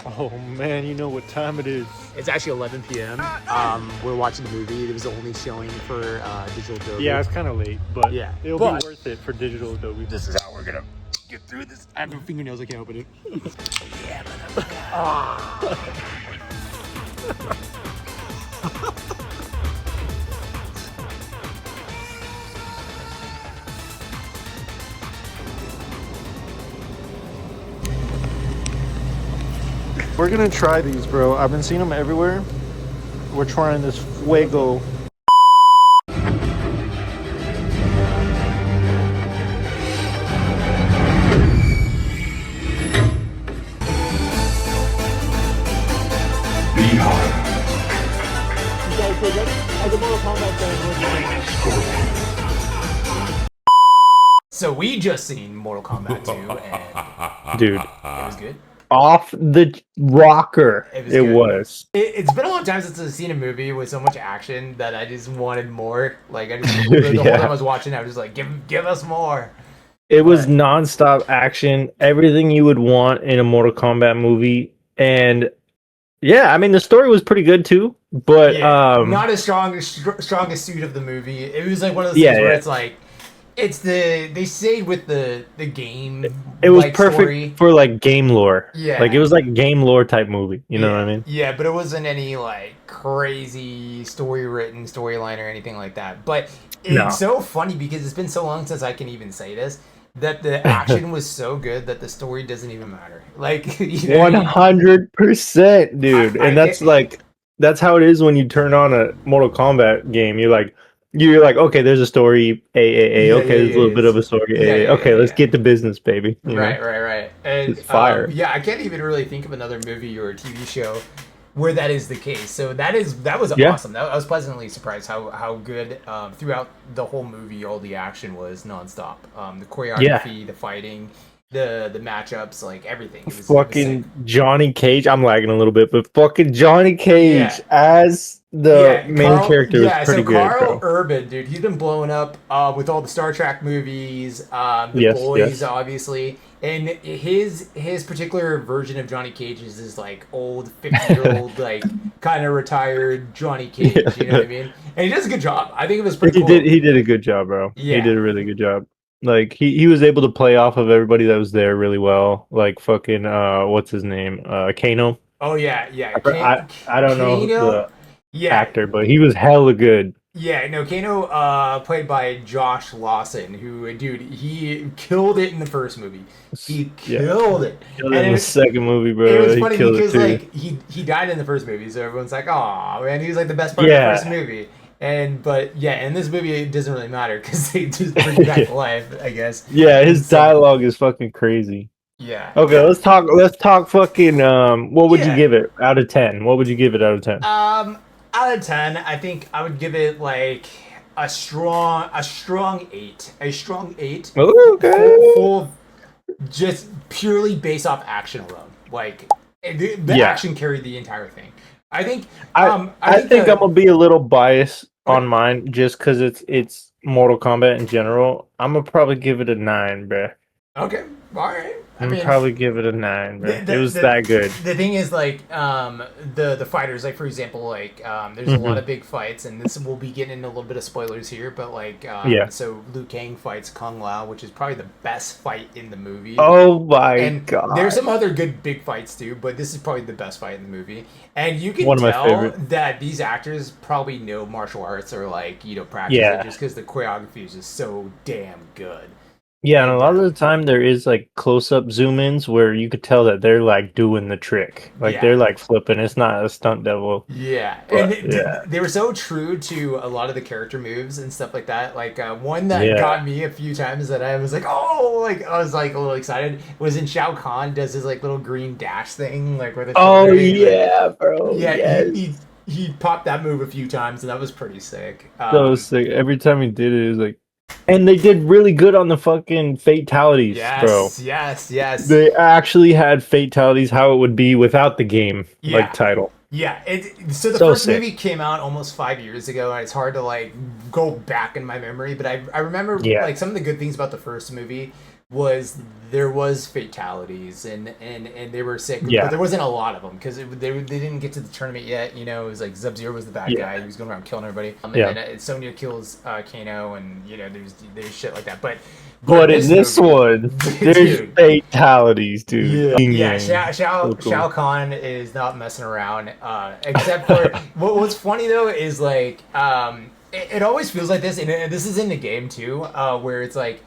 Oh man, you know what time it is. It's actually 11 p.m. We're watching the movie. It was the only showing for digital Adobe. Yeah, it's kind of late, but Yeah, it'll be worth it for digital Adobe. This is how we're gonna get through this. I have no fingernails. I can't open it. Yeah, We're gonna try these, bro. I've been seeing them everywhere. We're trying this fuego. So we just seen Mortal Kombat 2, and Dude, it was good. off the rocker. It was. It's been a long time since I've seen a movie with so much action that I just wanted more. Like I just the whole time I was watching, I was just like, give us more. It was nonstop action, everything you would want in a Mortal Kombat movie, and yeah, I mean the story was pretty good too, but not as strongest suit of the movie. It was like one of those things where it's like they stayed with the game. It was perfect for like game lore. Yeah, like it was like game lore type movie. You know what I mean? Yeah, but it wasn't any like crazy storyline or anything like that. But it's so funny because it's been so long since I can even say this, that the action was so good that the story doesn't even matter. Like 100%, dude. And that's how it is when you turn on a Mortal Kombat game. You're like, okay, there's a story. Okay, there's a little bit of a story. Okay, let's get to business, baby. Right. And it's fire. I can't even really think of another movie or a TV show where that is the case. So that was awesome. I was pleasantly surprised how good throughout the whole movie all the action was nonstop. The choreography, the fighting, the matchups, like everything. It was Johnny Cage. I'm lagging a little bit, but fucking Johnny Cage as the main character was pretty good. Carl Urban, dude, he's been blowing up with all the Star Trek movies, the Boys, obviously. And his particular version of Johnny Cage is this like old 50-year-old like kind of retired Johnny Cage. You know what I mean? And he does a good job. I think it was pretty cool. He did a good job, bro. Yeah. He did a really good job. Like he was able to play off of everybody that was there really well. Like fucking what's his name? Kano. Oh yeah. I don't know the actor, but he was hella good. Yeah, no, Kano played by Josh Lawson, who, dude, he killed it in the first movie. He killed it. Killed it in the second movie, bro. It was funny because like he died in the first movie, so everyone's like, "Oh man, he was like the best part of the first movie." But in this movie it doesn't really matter because they just bring him back to life, I guess. Yeah, his dialogue is fucking crazy. Yeah. Okay, let's talk fucking what would you give it out of 10? What would you give it out of 10? Out of 10, I think I would give it like a strong 8. A strong 8. Okay. Full just purely based off action alone. Like the action carried the entire thing. I think I think I'm gonna be a little biased on mine just because it's Mortal Kombat in general. I'm gonna probably give it a 9, bruh. Okay, all right. I mean, probably give it a 9, bruh. It was that good. The thing is, like, the fighters, like for example, like there's a lot of big fights, and this will be getting into a little bit of spoilers here, but like, so Liu Kang fights Kung Lao, which is probably the best fight in the movie. Oh my god! There's some other good big fights too, but this is probably the best fight in the movie, and you can tell that these actors probably know martial arts or like practice it just because the choreography is just so damn good. Yeah, and a lot of the time there is like close-up zoom-ins where you could tell that they're like doing the trick, like they're like flipping. It's not a stunt double. Yeah, but, and they were so true to a lot of the character moves and stuff like that. Like one that got me a few times that I was like, oh, like I was like a little excited was in Shao Kahn does his like little green dash thing, like where the bro. Yeah, he popped that move a few times and that was pretty sick. So sick. Every time he did it was like. And they did really good on the fucking fatalities, bro. Yes. They actually had fatalities how it would be without the game like title. Yeah. So the first movie came out almost 5 years ago, and it's hard to like go back in my memory. But I remember like some of the good things about the first movie was there was fatalities and they were sick, but Yeah. there wasn't a lot of them because they didn't get to the tournament yet. You know, it was like Sub-Zero was the bad guy. He was going around killing everybody. And Yeah. then Sonya kills Kano, and you know, there's shit like that. But in this one, there's fatalities, dude. Yeah. Shao Kahn is not messing around. Except for what's funny though is like it always feels like this, and this is in the game too, where it's like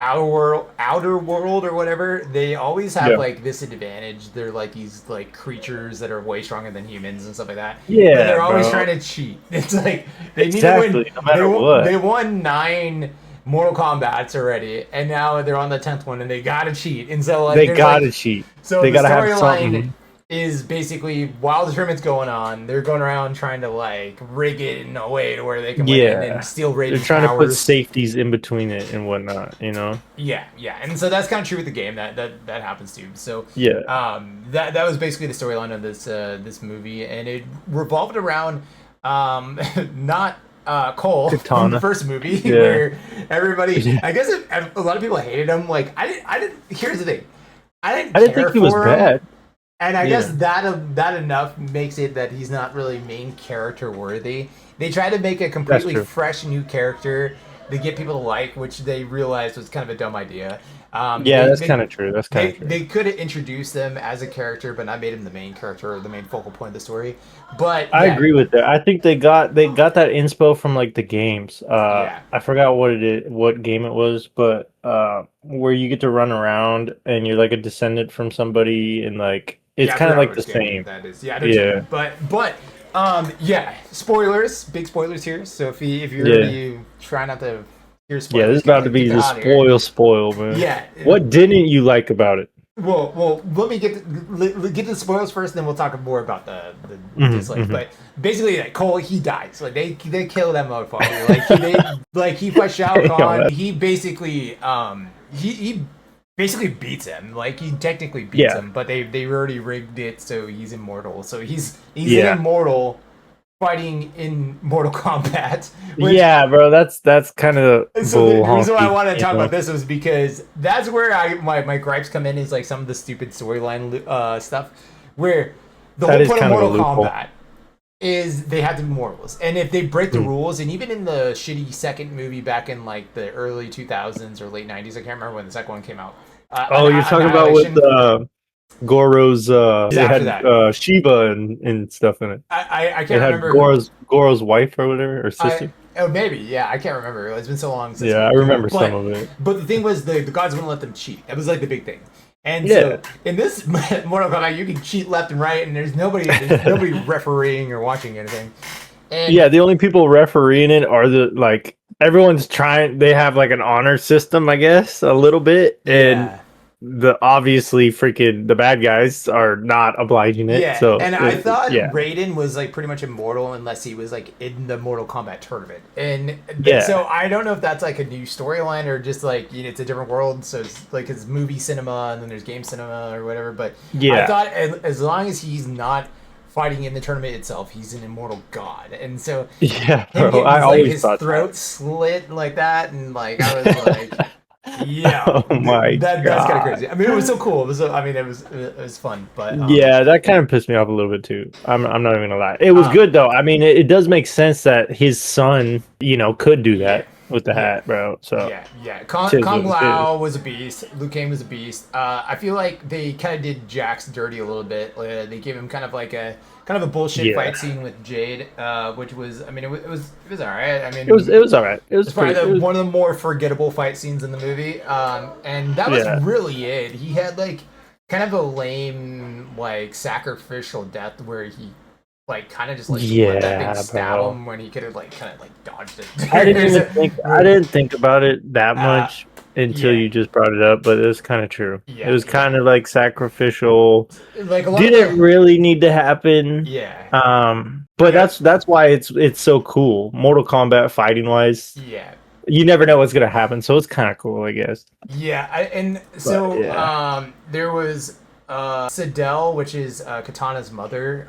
outer world or whatever. They always have like this advantage. They're like these like creatures that are way stronger than humans and stuff like that. Yeah, but they're always trying to cheat. It's like they need to win. No matter what. They won 9 Mortal Kombat's already, and now they're on the 10th one, and they gotta cheat. And so like, they gotta cheat. So they the gotta have something. Is basically while the tournament's going on, they're going around trying to like rig it in a way to where they can win and steal Raiden's They're trying powers. to put safeties in between it and whatnot, you know. Yeah, and so that's kind of true with the game that happens too. So yeah, that was basically the storyline of this movie, and it revolved around not Cole from the first movie where everybody, I guess a lot of people hated him. Like I didn't. Here's the thing, I didn't think he was bad. And I guess that enough makes it that he's not really main character worthy. They tried to make a completely fresh new character to get people to like, which they realized was kind of a dumb idea. That's kind of true. That's kind of true. They could have introduced them as a character, but not made him the main character or the main focal point of the story. But I agree with that. I think they got that inspo from like the games. I forgot what game it was, but where you get to run around and you're like a descendant from somebody, and like it's kind of like the same. That is, but spoilers, big spoilers here. So if you try not to. This is about to be the spoil, man. Yeah. What didn't you like about it? Well, let me get to the spoilers first, and then we'll talk more about the dislikes. But basically, like Cole, he dies. Like they kill that motherfucker. Like he fights Shao Kahn. He basically he basically beats him. Like he technically beats him, but they already rigged it so he's immortal. So he's immortal. Fighting in Mortal Kombat. Bro, that's kind of so the reason why I want to talk about this was because that's where my gripes come in, is like some of the stupid storyline stuff, where the whole point of Mortal Kombat is they have to be mortals, and if they break the rules, and even in the shitty second movie back in like the early 2000s or late 90s, I can't remember when the second one came out. You're talking about with Goro's had Shiva and stuff in it. I can't remember. Goro's wife or whatever, or sister. Maybe, I can't remember. It's been so long since. I remember some of it. But the thing was, the gods wouldn't let them cheat. That was like the big thing. And so in this Mortal Kombat, you can cheat left and right, and there's nobody refereeing or watching anything. And the only people refereeing it are everyone's trying. They have like an honor system, I guess, a little bit, and obviously freaking the bad guys are not obliging it. Yeah, so and I thought Raiden was like pretty much immortal unless he was like in the Mortal Kombat tournament. And so I don't know if that's like a new storyline or just like, you know, it's a different world. So it's like it's movie cinema and then there's game cinema or whatever. But I thought as long as he's not fighting in the tournament itself, he's an immortal god. And so I always thought his throat slit like that, and like I was like. Yeah, oh my god, that's kind of crazy. I mean, it was so cool. It was fun, but that kind of pissed me off a little bit too. I'm not even gonna lie. It was good though. I mean, it does make sense that his son, you know, could do that with the hat, bro. So Kung Lao was a beast. Liu Kang was a beast. I feel like they kind of did Jax dirty a little bit. They gave him kind of a bullshit fight scene with Jade, which was, I mean, it was all right. I mean, it was all right. It was probably one of the more forgettable fight scenes in the movie. And that was really it. He had like kind of a lame like sacrificial death where he like kind of just like let that thing stab him when he could have like kind of like dodged it. I didn't think about it that much until you just brought it up, but it's kind of true. It was kind of like sacrificial. Like didn't really need to happen. But that's why it's so cool. Mortal Kombat fighting wise. You never know what's gonna happen, so it's kind of cool, I guess. There was Sidel, which is Katana's mother.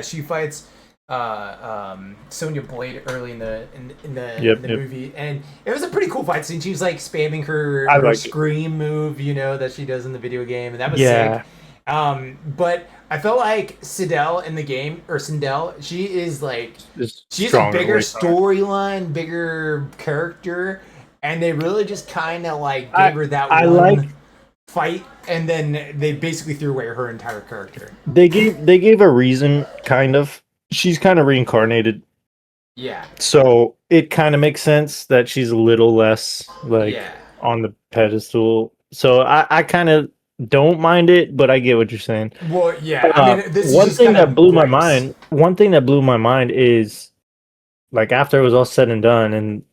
She fights Sonya Blade early in the Yep, yep. movie, and it was a pretty cool fight scene. She was like spamming I her like it. scream move, that she does in the video game, and that was Yeah, sick. But I felt like Sindel in the game, or Sindel, she is like it's she's a stronger, bigger way stronger. storyline, bigger character, and they really just kind of like I gave her that I like one fight, and then they basically threw away her entire character. they gave a reason, kind of. She's kind of reincarnated, Yeah, so it kind of makes sense that she's a little less like yeah. on the pedestal. So I kind of don't mind it, but I get what you're saying. Well, yeah. I mean, this is One just thing kind that of blew my grace. mind, one thing that blew my mind is like after it was all said and done, and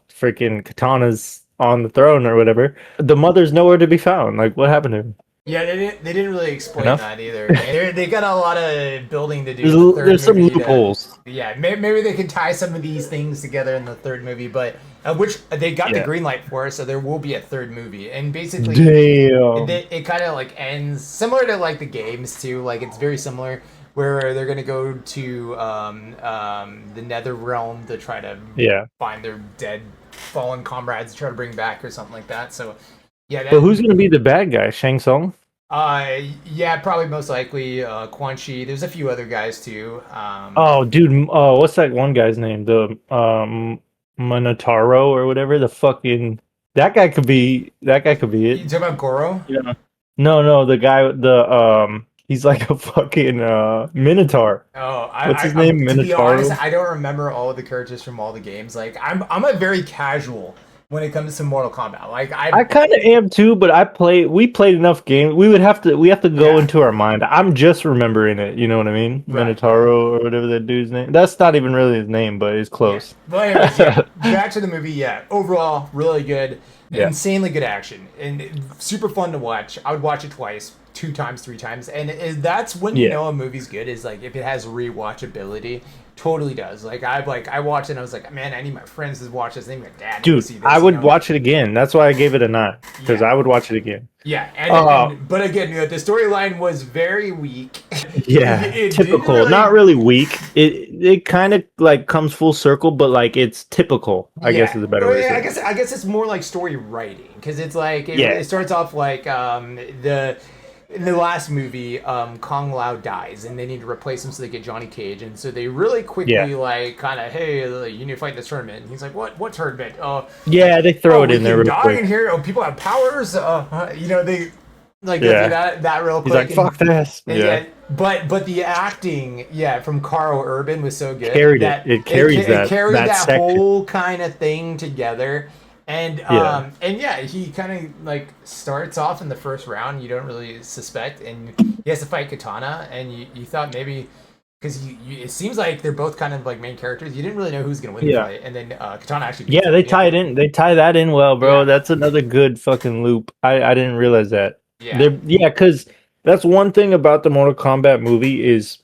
freaking Katana's on the throne or whatever, the mother's nowhere to be found. Like, what happened to her? Yeah, they didn't really explain Enough. that either. They got a lot of building to do There's in the third there's some movie to. loopholes. Yeah, maybe they can tie some of these things together in the third movie, but which they got the Yeah. green light for, so there will be a third movie. And basically, Damn. it kind of like ends similar to like the games too. Like it's very similar, where they're gonna go to the Nether realm to try to Yeah. find their dead fallen comrades to try to bring back or something like that. So yeah, But who's gonna be the bad guy? Shang Tsung? yeah, probably most likely Quan Chi. There's a few other guys too. Oh, dude. Oh, what's that one guy's name? The Monotaro or whatever. The fucking that guy could be. That guy could be You it. talking about Goro? Yeah. No, no. The guy. He's like a fucking Minotaur. Oh, What's his name? to be honest, Minotauro. I don't remember all of the characters from all the games. Like I'm a very casual when it comes to Mortal Kombat. Like I kind of am too, but we played enough games. We have to go yeah, into our mind. I'm just remembering it. You know what I mean? right. Minotauro or whatever that dude's name. That's not even really his name, but it's Yeah. close. But anyways, yeah. Back to the movie. Yeah. Overall, really good. Yeah. Insanely good action and super fun to watch. I would watch it twice, 2 times, 3 times, and that's when you Yeah. know a movie's good. Is like if it has rewatchability. Totally does. I watched it and I was like, man, I need my friends to watch this. They need my dad to Dude, see this. I would watch it again. That's why I gave it a 9 because Yeah. I would watch it again. Yeah, Uh, but again, the storyline was very weak. yeah, It didn't typical. really- Not really weak. It kind of like comes full circle, but like it's typical. I guess is a better way to say it. I guess it's more like story writing because it's like Yeah. it starts off like the in the last movie, Kong Lao dies, and they need to replace him, so they get Johnny Cage, and so they really quickly Yeah. like kind of, hey, you need to fight in this tournament. And he's like, what tournament? Yeah, they throw it we in there can real die quick. in here. Oh, people have powers. They like go Yeah. through that real He's quick. like, "Fuck this." And Yeah. but the acting, from Carl Urban was so good. Carried it. that It carries it carried that that section. whole kind of thing together. And Yeah. he kind of like starts off in the first round. You don't really suspect, and he has to fight Katana, and you thought maybe because it seems like they're both kind of like main characters. You didn't really know who's gonna win the Yeah. fight, and then Katana actually. beats Yeah, him they at the tie end. it in. They tie that in well, bro. Yeah. That's another good fucking loop. I didn't realize that. Yeah. Yeah, because that's one thing about the Mortal Kombat movie is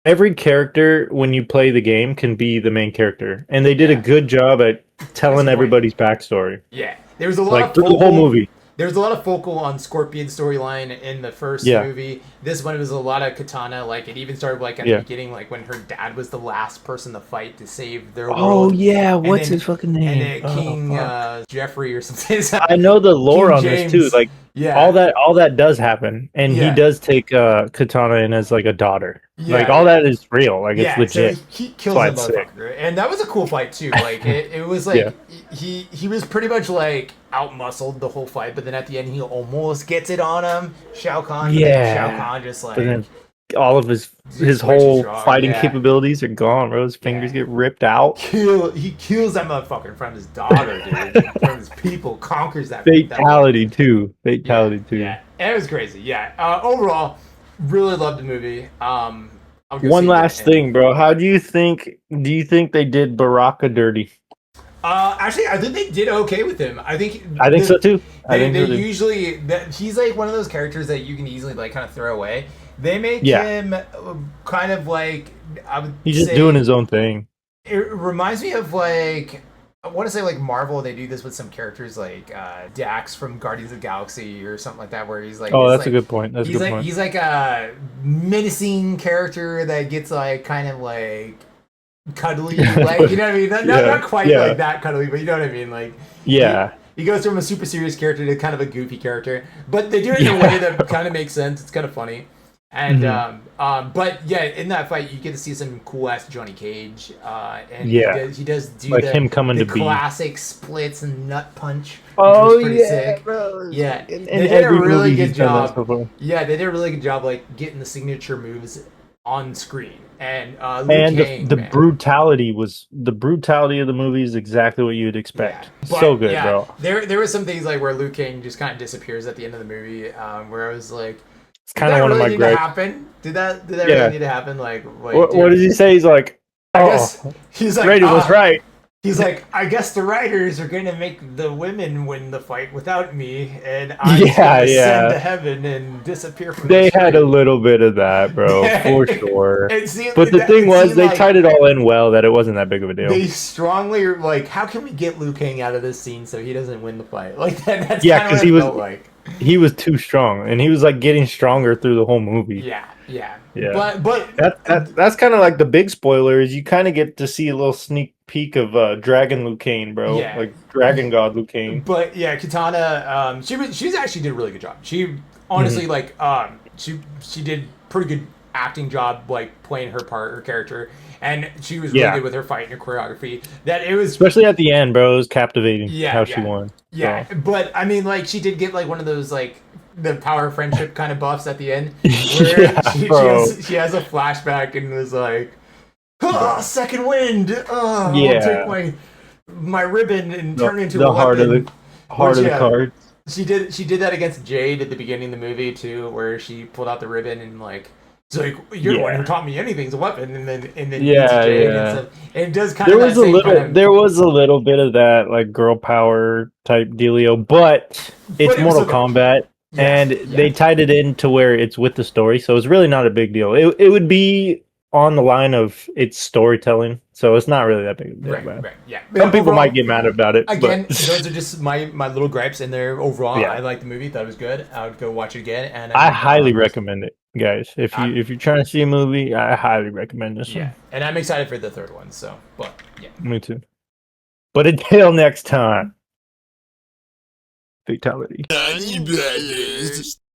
every character when you play the game can be the main character, and they did a Yeah. good job at telling point. everybody's backstory. Yeah, there was a lot Like of through the whole movie. There was a lot of focal on Scorpion's storyline in the first Yeah. movie. This one was a lot of Katana. Like it even started like at Yeah. the beginning, like when her dad was the last person to fight to save their Oh world. yeah, And what's then- his fucking And name? then King fuck. Jeffrey or something. I know the lore King on this James. too. Like Yeah, all that does happen, and Yeah. he does take Katana in as like a daughter. Yeah, Like all that is real. Like it's yeah, legit. so he kills why the it's sick. motherfucker, and that was a cool fight too. Like it was like Yeah. he was pretty much like out muscled the whole fight, but then at the end he almost gets it on him, Shao Kahn. But then Yeah. Shao Kahn just like But then all of his way too whole strong, fighting yeah. capabilities are gone, bro. His fingers get ripped out. he kills that motherfucker in front of his daughter, dude. In front of his people, conquers that Fatality too. that, Fatality too. Yeah, and it was crazy. Yeah, overall, really loved the movie. I'll go One see it last and- thing, bro. Do you think they did Baraka dirty? Actually, I think they did okay with him. I think So too. They usually he's like one of those characters that you can easily like kind of throw away. They make him kind of like I would. He's just say, doing his own thing. It reminds me of like I want to say like Marvel. They do this with some characters like Dax from Guardians of the Galaxy or something like that, where he's like. Oh, that's like, a good point. That's a good point. He's like a menacing character that gets like kind of like cuddly, like, you know what I mean? Not quite like that cuddly, but you know what I mean? Like, he goes from a super serious character to kind of a goofy character, but they do it in a way that kind of makes sense. It's kind of funny. And but yeah, in that fight, you get to see some cool ass Johnny Cage, and he does do like him coming the to classic splits and nut punch. Oh which was pretty sick. bro! Yeah, in they did a every really movie good job. So yeah, they did a really good job, like getting the signature moves on screen. And the brutality of the movie is exactly what you'd expect. Yeah, so good, bro. There were some things like where Liu Kang just kind of disappears at the end of the movie, where I was like, it's kind of one of my gripes. Happen? Did that really need to happen? Like what does he say? He's like, I guess he's like, Brady was right. He's like, I guess the writers are going to make the women win the fight without me, and I'm going to send to heaven and disappear from They had a little bit of that, bro, for sure. But the thing was, they tied it all in well that it wasn't that big of a deal. They strongly were like, how can we get Liu Kang out of this scene so he doesn't win the fight? Like that's because he was too strong, and he was like getting stronger through the whole movie. Yeah. But that's kind of like the big spoiler is you kind of get to see a little sneak peek of Dragon Liu Kang, bro. Yeah. Like Dragon God Liu Kang. But yeah, Katana, she's actually did a really good job. She honestly she did pretty good acting job, like playing her character, and she was really good with her fight and her choreography. That it was especially at the end, bro. It was captivating. How she won. Yeah, so. But I mean, like she did get like one of those like the power of friendship kind of buffs at the end, where she has a flashback and was like, oh, second wind. Oh, I'll take my ribbon and turn it into a weapon. Heart of the cards. She did that against Jade at the beginning of the movie too, where she pulled out the ribbon and like. It's like you're the one who taught me anything's a weapon, and then Jade and stuff. And it does kind of there was a little bit of that like girl power type dealio, but it's Mortal Kombat. And they tied it in to where it's with the story, so it's really not a big deal. It would be on the line of its storytelling, so it's not really that big of a deal. Right. Some people might get mad about it. Again, those are just my little gripes in there. Overall, I liked the movie. Thought it was good. I would go watch it again. And I highly recommend it, guys. If you're trying to see a movie, I highly recommend this one. And I'm excited for the third one. So, but me too. But until next time. Fatality. Nani brothers.